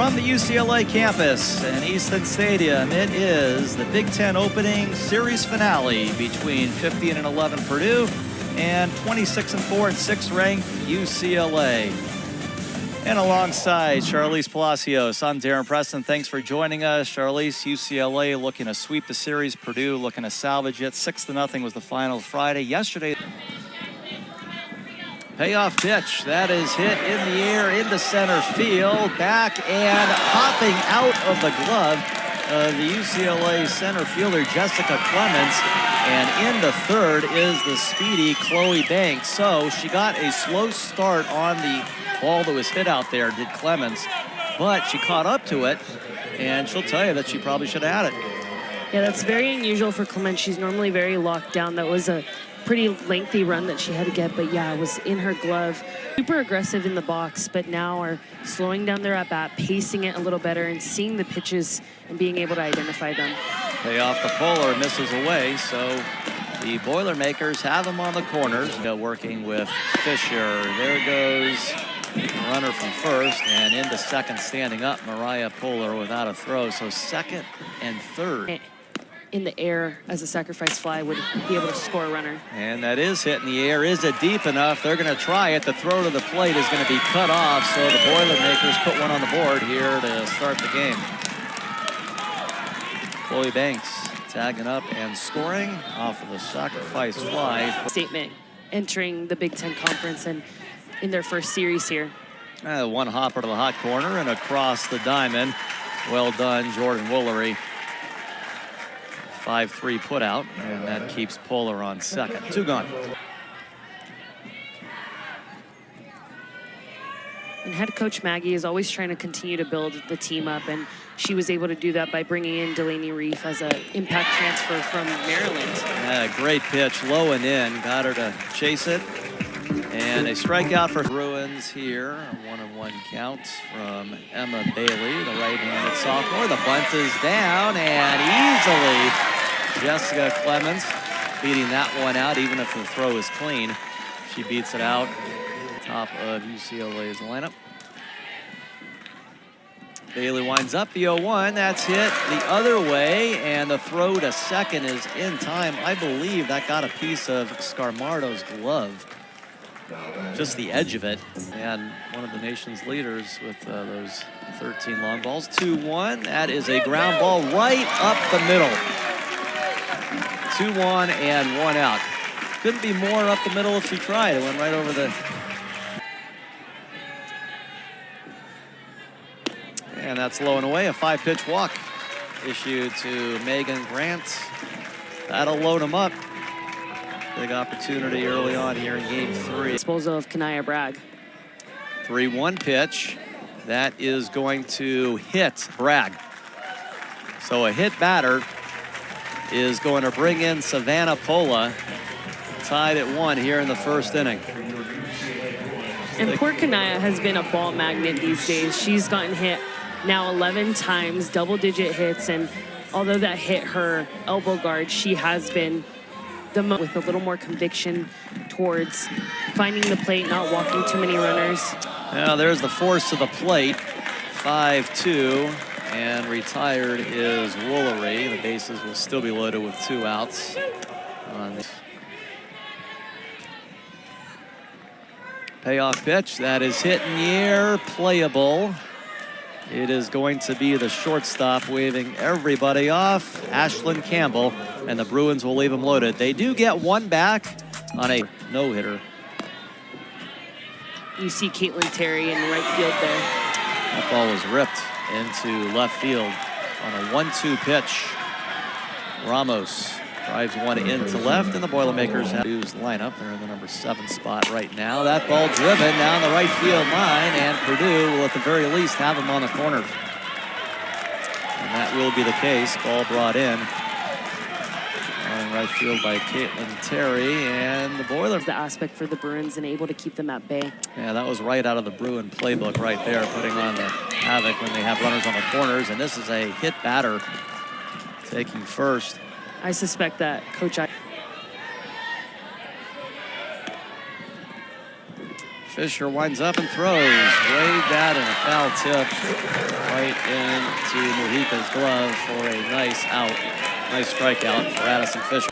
From the UCLA campus in Easton Stadium, it is the Big Ten opening series finale between 15-11 Purdue and 26-4 and 6th ranked UCLA. And alongside Charlize Palacios, I'm Darren Preston. Thanks for joining us. Charlize, UCLA looking to sweep the series. Purdue looking to salvage it. 6-0 was the final Friday. Yesterday, payoff pitch. That is hit in the air into center field. Back and hopping out of the glove of the UCLA center fielder, Jessica Clemens. And in the third is the speedy Chloe Banks. So she got a slow start on the ball that was hit out there, did Clemens. But she caught up to it, and she'll tell you that she probably should have had it. Yeah, that's very unusual for Clemens. She's normally very locked down. That was a pretty lengthy run that she had to get, but yeah, it was in her glove. Super aggressive in the box, but now are slowing down their at-bat, pacing it a little better, and seeing the pitches and being able to identify them. Pay off the Polar, misses away, so the Boilermakers have them on the corners. Working with Fisher. There goes the runner from first, and into second standing up, Mariah Polar without a throw. So second and third. In the air as a sacrifice fly would be able to score a runner. And that is hit in the air. Is it deep enough? They're going to try it. The throw to the plate is going to be cut off, so the Boilermakers put one on the board here to start the game. Chloe Banks tagging up and scoring off of the sacrifice fly. Statement entering the Big Ten Conference and in their first series here. One hopper to the hot corner and across the diamond. Well done, Jordan Woolery. 5-3 put out, and that keeps Polar on second. 2 gone. And head coach Maggie is always trying to continue to build the team up, and she was able to do that by bringing in Delaney Reef as an impact transfer from Maryland. Yeah, great pitch, low and in. Got her to chase it. And a strikeout for Bruins here. A 1-1 count from Emma Bailey, the right-handed sophomore. The bunt is down, and easily Jessica Clemens beating that one out, even if the throw is clean. She beats it out. Top of UCLA's lineup. Bailey winds up the 0-1. That's hit the other way, and the throw to second is in time. I believe that got a piece of Scarmardo's glove. Just the edge of it, and one of the nation's leaders with those 13 long balls. 2-1, that is a ground ball right up the middle. 2-1 and 1 out. Couldn't be more up the middle if she tried. It went right over the... And that's low and away, a 5-pitch walk issued to Megan Grant. That'll load him up. Big opportunity early on here in game 3. Disposal of Kanaya Bragg. 3-1 pitch. That is going to hit Bragg. So a hit batter is going to bring in Savannah Pola, tied at 1 here in the first inning. And poor Kanaya has been a ball magnet these days. She's gotten hit now 11 times, double-digit hits, and although that hit her elbow guard, she has been with a little more conviction towards finding the plate, not walking too many runners. Now there's the force to the plate. 5-2, and retired is Woolery. The bases will still be loaded with 2 outs. Payoff pitch, that is hit in the air, playable. It is going to be the shortstop waving everybody off, Ashlyn Campbell, and the Bruins will leave them loaded. They do get 1 back on a no-hitter. You see Caitlin Terry in right field there. That ball was ripped into left field on a 1-2 pitch. Ramos drives one into left, and the Boilermakers have Purdue's lineup. They're in the number 7 spot right now. That ball driven down the right field line, and Purdue will at the very least have them on the corners. And that will be the case. Ball brought in right field by Caitlin Terry, and the Boilers. The aspect for the Bruins and able to keep them at bay. Yeah, that was right out of the Bruin playbook right there, putting on the havoc when they have runners on the corners, and this is a hit batter taking first. I suspect that Coach Fisher winds up and throws way bad, and a foul tip right into Mujica's glove for a nice out. Nice strikeout for Addison Fisher.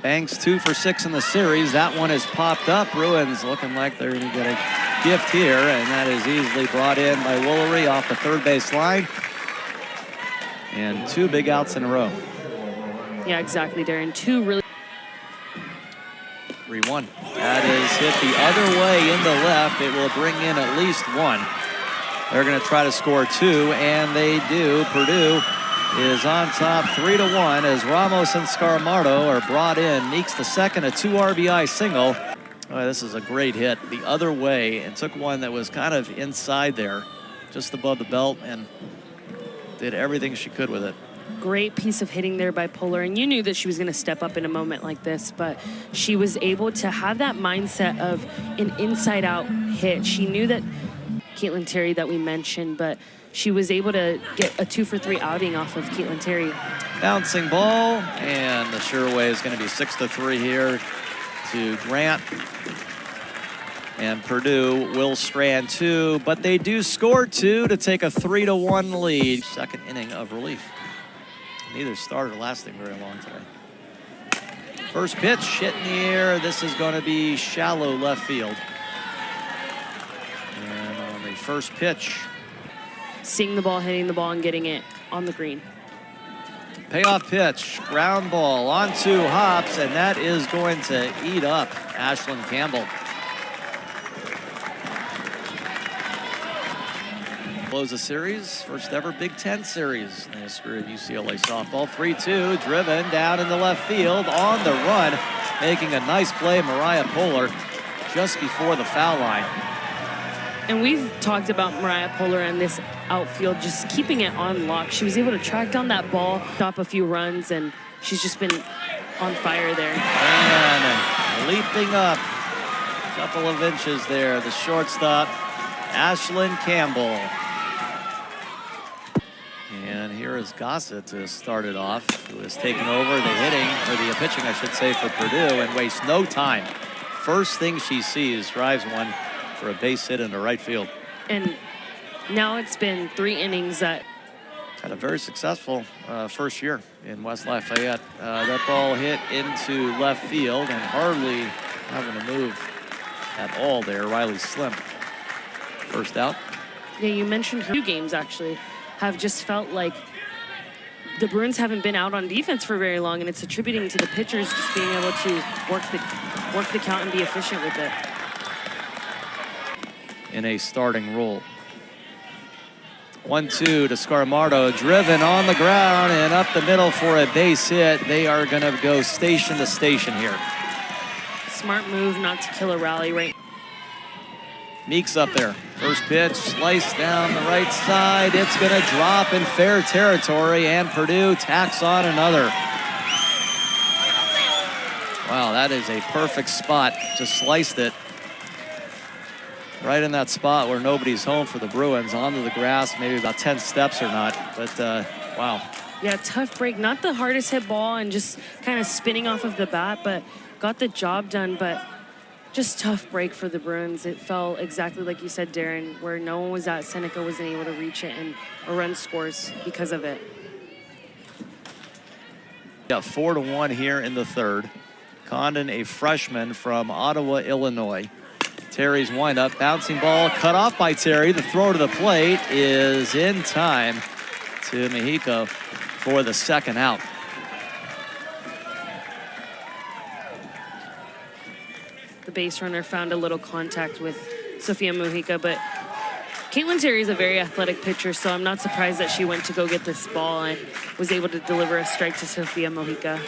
Banks 2 for 6 in the series. That one has popped up. Bruins looking like they're going to get a gift here, and that is easily brought in by Woolery off the third base line. And 2 big outs in a row. Yeah, exactly, Darren. 2 really. 3-1. That is hit the other way into left. It will bring in at least 1. They're going to try to score 2, and they do. Purdue is on top 3-1 as Ramos and Scarmardo are brought in. Meeks the second, a 2 RBI single. Oh, this is a great hit the other way, and took one that was kind of inside there, just above the belt, and did everything she could with it. Great piece of hitting there by Polar, and you knew that she was going to step up in a moment like this, but she was able to have that mindset of an inside-out hit. She knew that Caitlin Terry that we mentioned, but she was able to get a 2 for 3 outing off of Caitlin Terry. Bouncing ball, and the sure way is going to be 6-3 here to Grant. And Purdue will strand 2, but they do score 2 to take a 3-1 lead. Second inning of relief. Neither starter lasting very long today. First pitch hit in the air. This is going to be shallow left field. And on the first pitch, seeing the ball, hitting the ball, and getting it on the green. Payoff pitch, ground ball onto Hops, and that is going to eat up Ashlyn Campbell. Close the series, first ever Big Ten series in the history of UCLA softball. 3-2, driven down in the left field on the run, making a nice play, Mariah Polar, just before the foul line. And we've talked about Mariah Polar and this outfield, just keeping it on lock. She was able to track down that ball, stop a few runs, and she's just been on fire there. And leaping up a couple of inches there, the shortstop, Ashlyn Campbell. And here is Gossett to start it off, who has taken over the hitting, or the pitching, I should say, for Purdue, and wastes no time. First thing she sees, drives one for a base hit into right field. And now it's been 3 innings that had a very successful first year in West Lafayette. That ball hit into left field and hardly having to move at all there. Riley Slim. First out. Yeah, you mentioned her 2 games actually have just felt like the Bruins haven't been out on defense for very long, and it's attributing to the pitchers just being able to work the count and be efficient with it. In a starting role. 1-2 to Scarmardo, driven on the ground and up the middle for a base hit. They are going to go station to station here. Smart move not to kill a rally right. Meeks up there. First pitch, sliced down the right side. It's going to drop in fair territory, and Purdue tacks on another. Wow, that is a perfect spot. Just sliced it right in that spot where nobody's home for the Bruins, onto the grass, maybe about 10 steps or not. But, wow. Yeah, tough break. Not the hardest hit ball and just kind of spinning off of the bat, but got the job done. But just tough break for the Bruins. It fell exactly like you said, Darren, where no one was at. Seneca wasn't able to reach it, and a run scores because of it. Yeah, 4-1 here in the third. Condon, a freshman from Ottawa, Illinois. Terry's windup, bouncing ball cut off by Terry. The throw to the plate is in time to Mujica for the second out. The base runner found a little contact with Sophia Mujica, but Caitlin Terry is a very athletic pitcher, so I'm not surprised that she went to go get this ball and was able to deliver a strike to Sophia Mujica.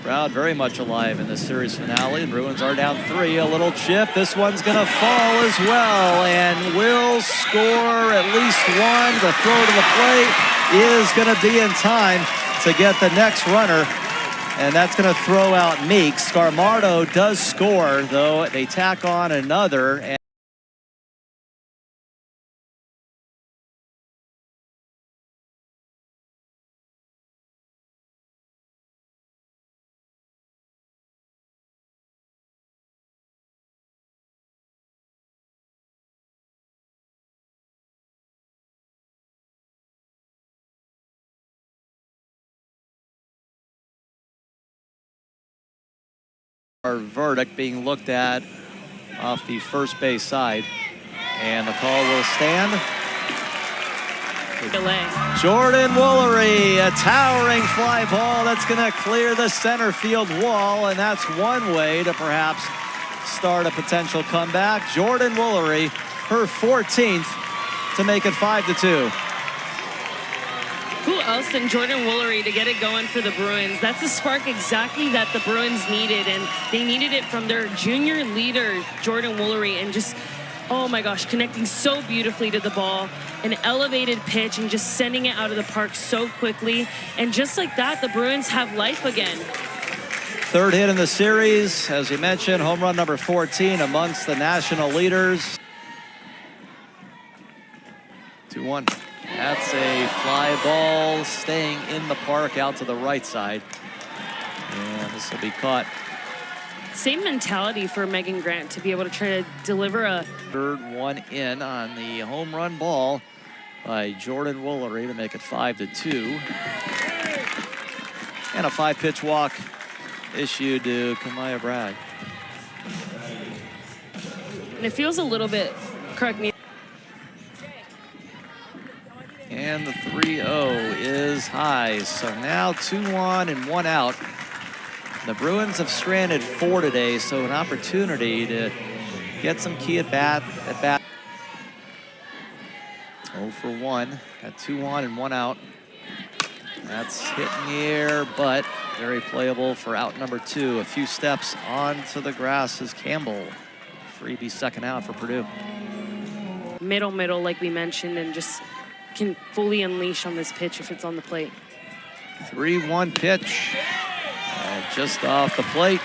Crowd very much alive in the series finale. The Bruins are down 3, a little chip. This one's gonna fall as well and will score at least 1. The throw to the plate is gonna be in time to get the next runner, and that's gonna throw out Meeks. Scarmardo does score, though. They tack on another. Our verdict being looked at off the first base side. And the call will stand. Delay. Jordan Woolery, a towering fly ball that's going to clear the center field wall, and that's one way to perhaps start a potential comeback. Jordan Woolery, her 14th to make it 5-2. Who else than Jordan Woolery to get it going for the Bruins? That's a spark exactly that the Bruins needed, and they needed it from their junior leader, Jordan Woolery, and just, oh my gosh, connecting so beautifully to the ball, an elevated pitch, and just sending it out of the park so quickly. And just like that, the Bruins have life again. Third hit in the series, as you mentioned, home run number 14 amongst the national leaders. 2-1. That's a fly ball staying in the park out to the right side. And this will be caught. Same mentality for Megan Grant to be able to try to deliver a third one in on the home run ball by Jordan Woolery to make it 5-2. And a 5-pitch walk issued to Kamaya Bragg. And it feels a little bit, correct me. And the 3-0 is high. So now 2-1 and 1 out. The Bruins have stranded 4 today, so an opportunity to get some key at bat. 0 for 1. Got 2 on and 1 out. That's hit in the air, but very playable for out number 2. A few steps onto the grass is Campbell. Freebie second out for Purdue. Middle, like we mentioned, and just can fully unleash on this pitch if it's on the plate. 3-1 pitch. Just off the plate.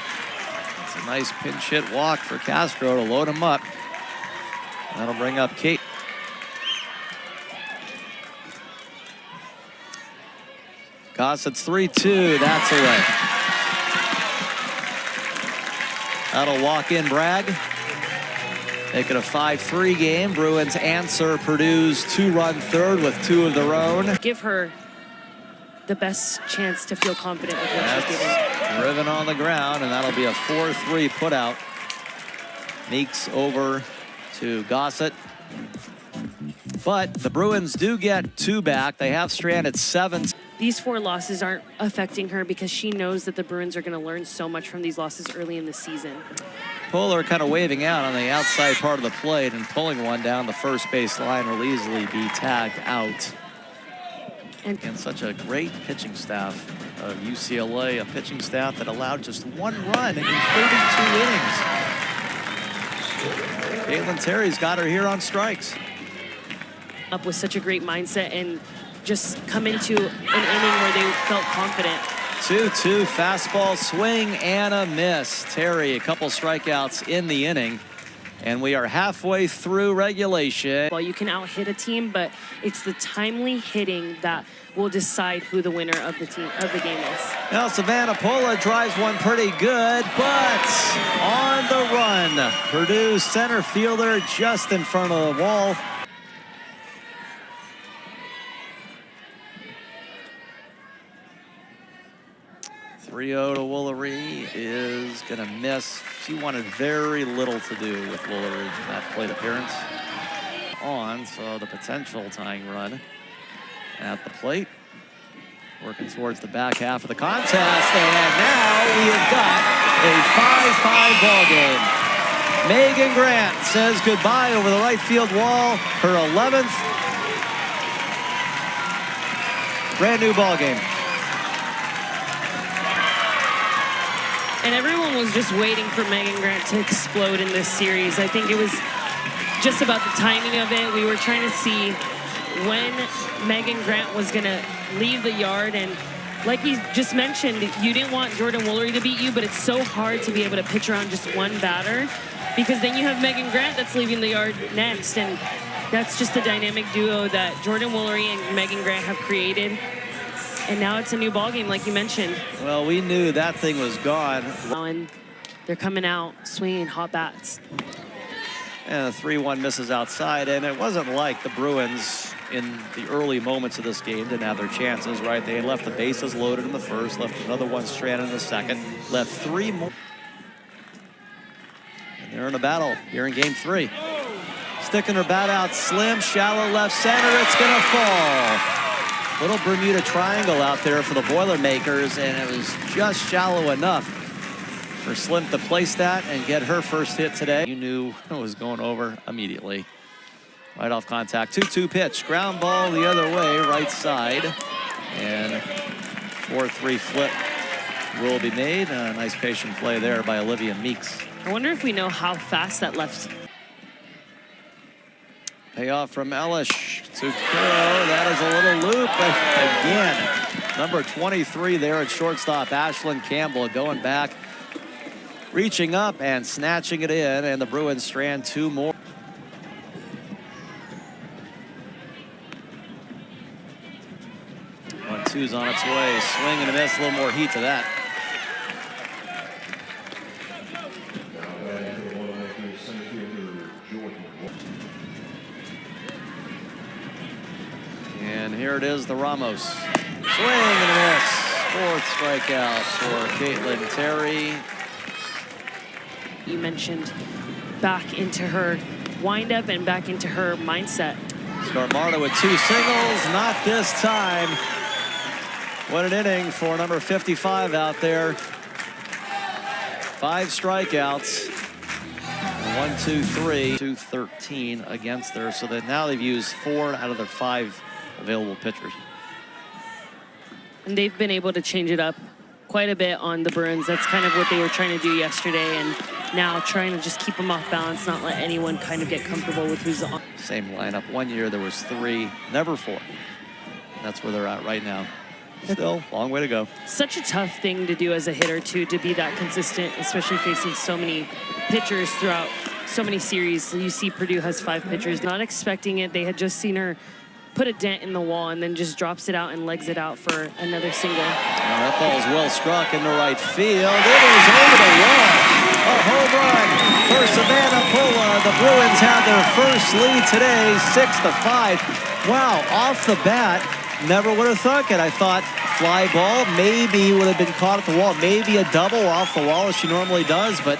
It's a nice pinch hit walk for Castro to load him up. That'll bring up Kate. Gossett's 3-2. That's away. That'll walk in Bragg. Make it a 5-3 game. Bruins answer Purdue's 2-run third with 2 of their own. Give her the best chance to feel confident with what she's giving. Driven on the ground, and that'll be a 4-3 putout. Meeks over to Gossett. But the Bruins do get 2 back. They have stranded 7. These 4 losses aren't affecting her because she knows that the Bruins are going to learn so much from these losses early in the season. Poehler kind of waving out on the outside part of the plate and pulling one down the first base line will easily be tagged out. And such a great pitching staff of UCLA, a pitching staff that allowed just 1 run in 32 innings. Caitlin Terry's got her here on strikes. Up with such a great mindset and just come into an inning where they felt confident. 2-2 fastball swing and a miss. Terry, a couple strikeouts in the inning. And we are halfway through regulation. Well, you can out-hit a team, but it's the timely hitting that will decide who the winner of the game is. Now Savannah Pola drives one pretty good, but on the run. Purdue center fielder just in front of the wall. Rio to Woolery is going to miss. She wanted very little to do with Woolery in that plate appearance. On, so the potential tying run at the plate. Working towards the back half of the contest, and now we have got a 5-5 ball game. Megan Grant says goodbye over the right field wall. Her 11th brand new ball game. And everyone was just waiting for Megan Grant to explode in this series. I think it was just about the timing of it. We were trying to see when Megan Grant was going to leave the yard. And like we just mentioned, you didn't want Jordan Woolery to beat you, but it's so hard to be able to pitch around just one batter because then you have Megan Grant that's leaving the yard next. And that's just the dynamic duo that Jordan Woolery and Megan Grant have created. And now it's a new ballgame, like you mentioned. Well, we knew that thing was gone. And they're coming out swinging hot bats. And a 3-1 misses outside. And it wasn't like the Bruins in the early moments of this game didn't have their chances, right? They left the bases loaded in the first, left another one stranded in the second, left 3 more. They're in a battle here in game 3. Sticking her bat out slim, shallow left center. It's going to fall. Little Bermuda triangle out there for the Boilermakers, and it was just shallow enough for Slim to place that and get her first hit today. You knew it was going over immediately. Right off contact. 2-2 pitch. Ground ball the other way, right side. And 4-3 flip will be made. A nice patient play there by Olivia Meeks. I wonder if we know how fast that left. Payoff from Elish to Kuro. That is a little loop. Again, number 23 there at shortstop, Ashlyn Campbell, going back, reaching up and snatching it in, and the Bruins strand 2 more. Two's on its way. Swing and a miss. A little more heat to that. And here it is, the Ramos. Swing and a miss. 4th strikeout for Caitlin Terry. You mentioned back into her windup and back into her mindset. Scarmarta with 2 singles. Not this time. What an inning for number 55 out there. 5 strikeouts. 1, 2, 3. 2-13 against her. So that now they've used 4 out of their 5 available pitchers. And they've been able to change it up quite a bit on the Bruins. That's kind of what they were trying to do yesterday. And now trying to just keep them off balance, not let anyone kind of get comfortable with who's on. Same lineup. 1 year there was 3, never 4. That's where they're at right now. Still, long way to go. Such a tough thing to do as a hitter, too, to be that consistent, especially facing so many pitchers throughout so many series. You see Purdue has 5 pitchers. Not expecting it. They had just seen her put a dent in the wall and then just drops it out and legs it out for another single. Now that ball's well struck into right field. It is over the wall. A home run for Savannah Pula. The Bruins have their first lead today, 6-5. Wow, off the bat. Never would have thunk it. I thought fly ball maybe would have been caught at the wall. Maybe a double off the wall as she normally does, but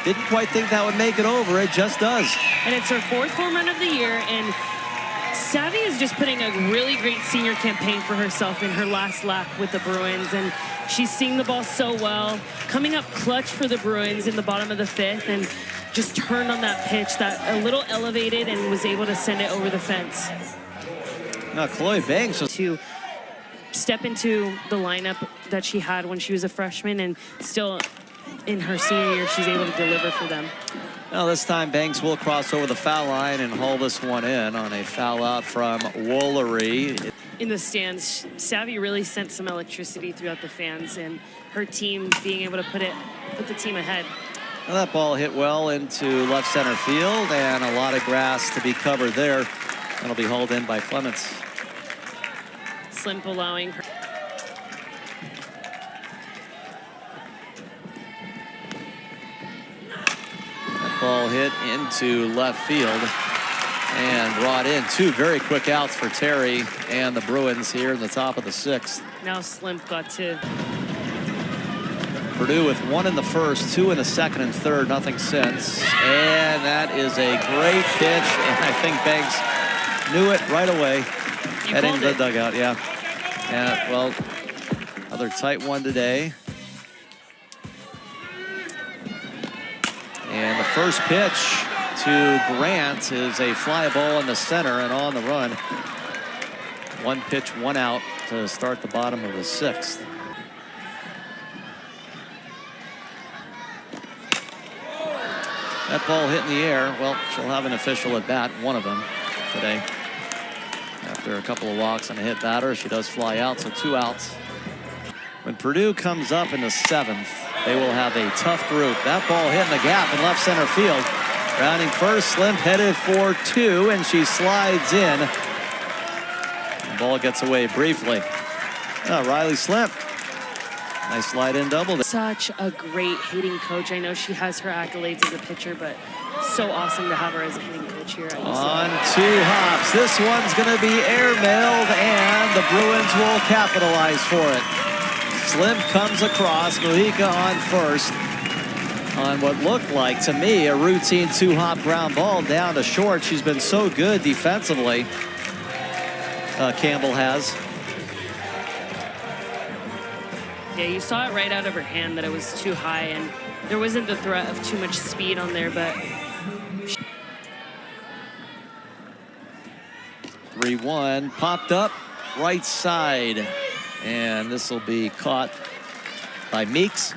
didn't quite think that would make it over. It just does. And it's her 4th home run of the year, and Savvy is just putting a really great senior campaign for herself in her last lap with the Bruins, and she's seeing the ball so well, coming up clutch for the Bruins in the bottom of the 5th, and just turned on that pitch that a little elevated and was able to send it over the fence. Now, Chloe Banks was to step into the lineup that she had when she was a freshman, and still in her senior year, she's able to deliver for them. Now this time Banks will cross over the foul line and haul this one in on a foul out from Woolery. In the stands, Savvy really sent some electricity throughout the fans, and her team being able to put the team ahead. Now that ball hit well into left center field, and a lot of grass to be covered there. That'll be hauled in by Clements. Slimp allowing her. That ball hit into left field and brought in 2 very quick outs for Terry and the Bruins here in the top of the 6th. Now Slimp got to. Purdue with 1 in the first, 2 in the second and third, nothing since. And that is a great pitch, and I think Banks knew it right away. Heading to the dugout, yeah. And, well, another tight one today. And the first pitch to Grant is a fly ball in the center and on the run. 1 pitch, 1 out to start the bottom of the 6th. That ball hit in the air. Well, she'll have an official at bat, one of them today. After a couple of walks and a hit batter, she does fly out, so 2 outs. When Purdue comes up in the 7th, they will have a tough group. That ball hit in the gap in left center field. Rounding first, Slimp headed for 2, and she slides in. The ball gets away briefly. Riley Slimp. Nice slide in double. Such a great hitting coach. I know she has her accolades as a pitcher, but so awesome to have her as a hitting coach here at UCLA. On 2 hops. This one's going to be airmailed, and the Bruins will capitalize for it. Slim comes across. Mujica on first. on what looked like, to me, a routine 2-hop ground ball down to short. She's been so good defensively, Campbell has. Yeah, you saw it right out of her hand that it was too high, and there wasn't the threat of too much speed on there, but... 3-1, popped up, right side. And this will be caught by Meeks.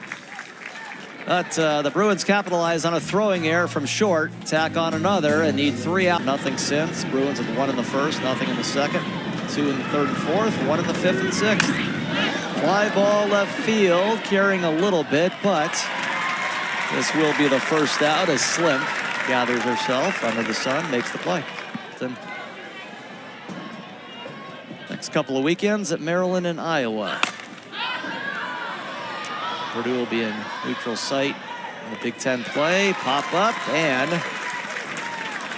But the Bruins capitalize on a throwing error from short, tack on another, and need 3 out. Nothing since. Bruins with 1 in the first, nothing in the second, 2 in the third and fourth, 1 in the fifth and sixth. Fly ball left field, carrying a little bit, but this will be the first out as Slim gathers herself under the sun, makes the play. Then next couple of weekends at Maryland and Iowa. Purdue will be in neutral site in the Big Ten play. Pop up, and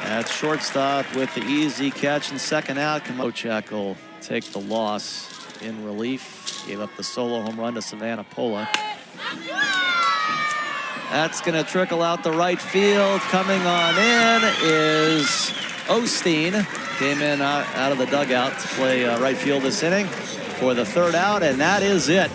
at shortstop with the easy catch and second out. Kochak will take the loss in relief. Gave up the solo home run to Savannah Pola. That's going to trickle out the right field. Coming on in is Osteen. Came in out of the dugout to play right field this inning for the third out, and that is it.